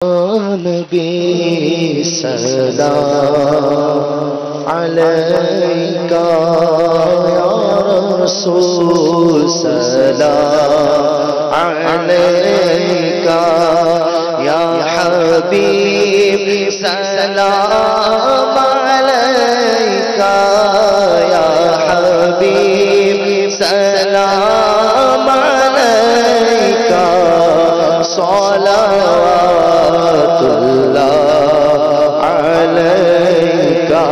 نبی سلام علیکہ یا رسول سلام علیکہ یا حبیب سلام علیکہ یا حبیب سلام علیکہ صلوات اللہ علیکہ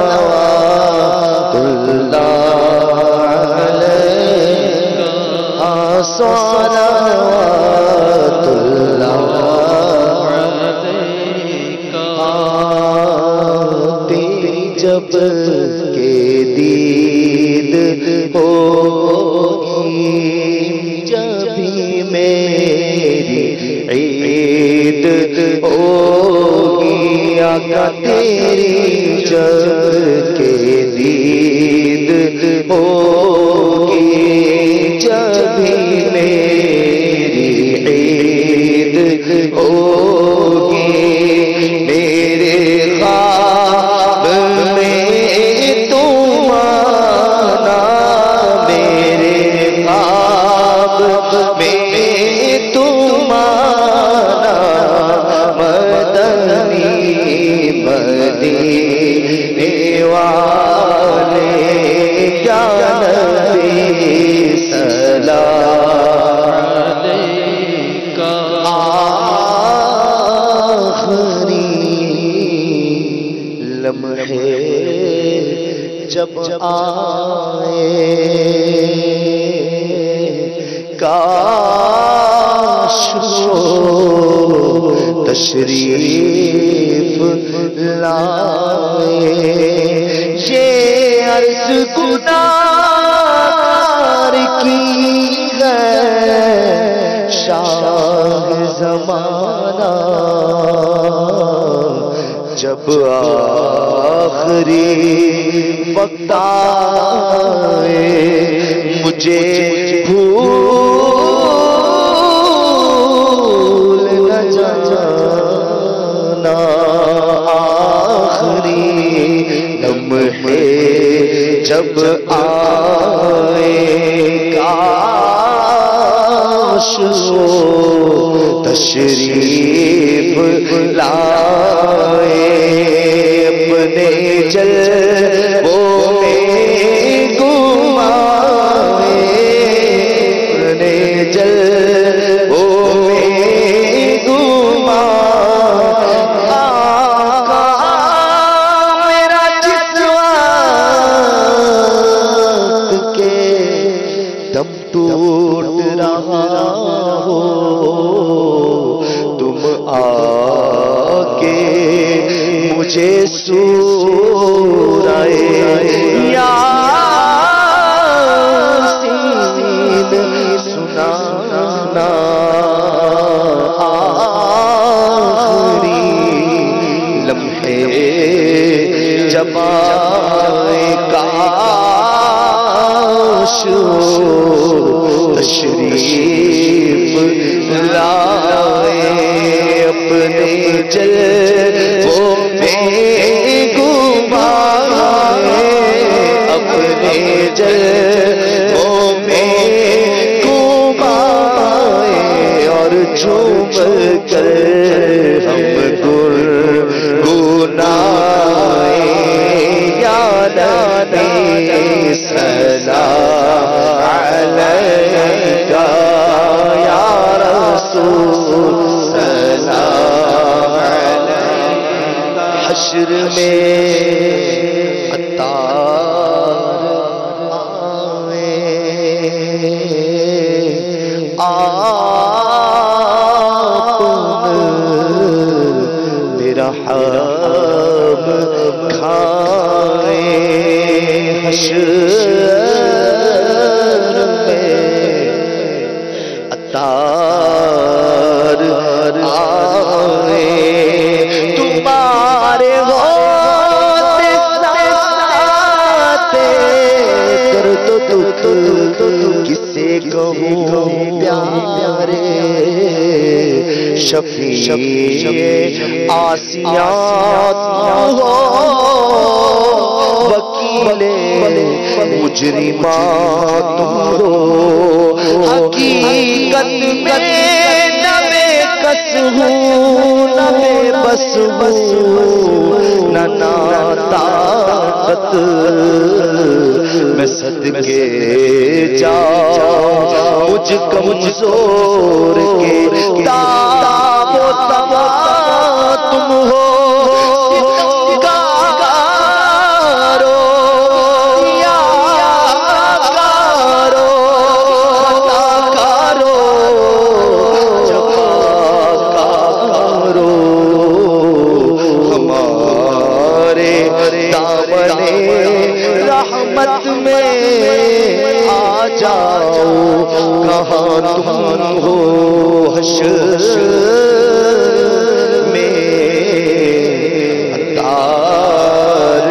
صلوات اللہ علیکہ صلوات اللہ علیکہ تیری جب کے دید ہوگی جبھی میری عید ہوگی آقا تیری جب کے دید ہوگی جبھی میری عید ہوگی میرے خواب میں تم آنا میرے خواب میں تم آنا مدنی مدینے والے یا نبی سلام علیکہ آخری لمحے جب آئے کاش وہ تشریف لائے یہ عرض گناہگار کی ہے شاہ زمانہ جب آخری وقت آئے مجھے بھول نہ جانا آخری لمحے جب آئے کاش وہ تشریف لائے اپنے جلووں میں گھمائے اپنے جلووں میں گھمائے آقا میرا جس وقت کے دم ٹوٹ رہا ہو تم آکے مجھے سورائے یاسین سنانا آخری لمحے جب آئے کاش تشریف لائے اپنے جلووں میں گھمائے اپنے جلووں میں گھمائے اور جھوم کر ہم گنگنائے یا نبی سلام علیکہ یا رسول سلام علیکہ حشر میں عطار آئے آپ میرا حب کھائے حشر میں عطار آئے تمہارے ہوتے شفیع آسیات ہو وکیل مجرمات تم ہو حقیقت میں نہ بے کس ہوں نہ بے بس ہوں نہ طاقت میں صدقے جاؤں مجھ کمزور کے تاب و تبا تم ہو ستمگارو یا کارو خطا کارو جفاکارو ہمارے دامن رحمت میں آ جاؤ کہاں تم ہو حشر میں عطار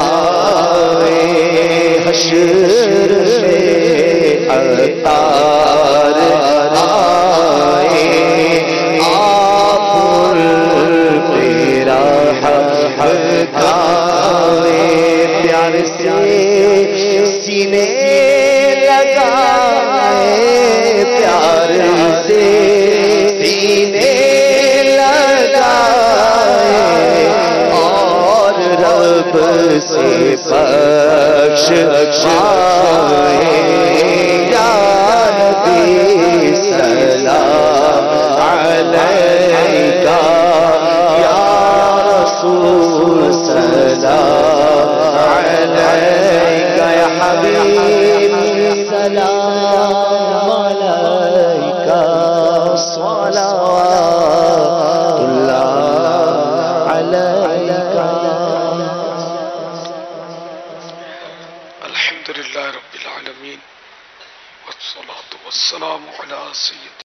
آئے حشر میں عطار آئے آپ میرا حق گائے پیار سے سینے لگائے پیار سے سینے لگائے اور رب سے بخش پائے یا نبی سلام علیکہ یا رسول سلام علیکہ یا حبیب سلام علیکہ صلوات اللہ علیکہ. الحمدللہ رب العالمین والصلاة والسلام علی سید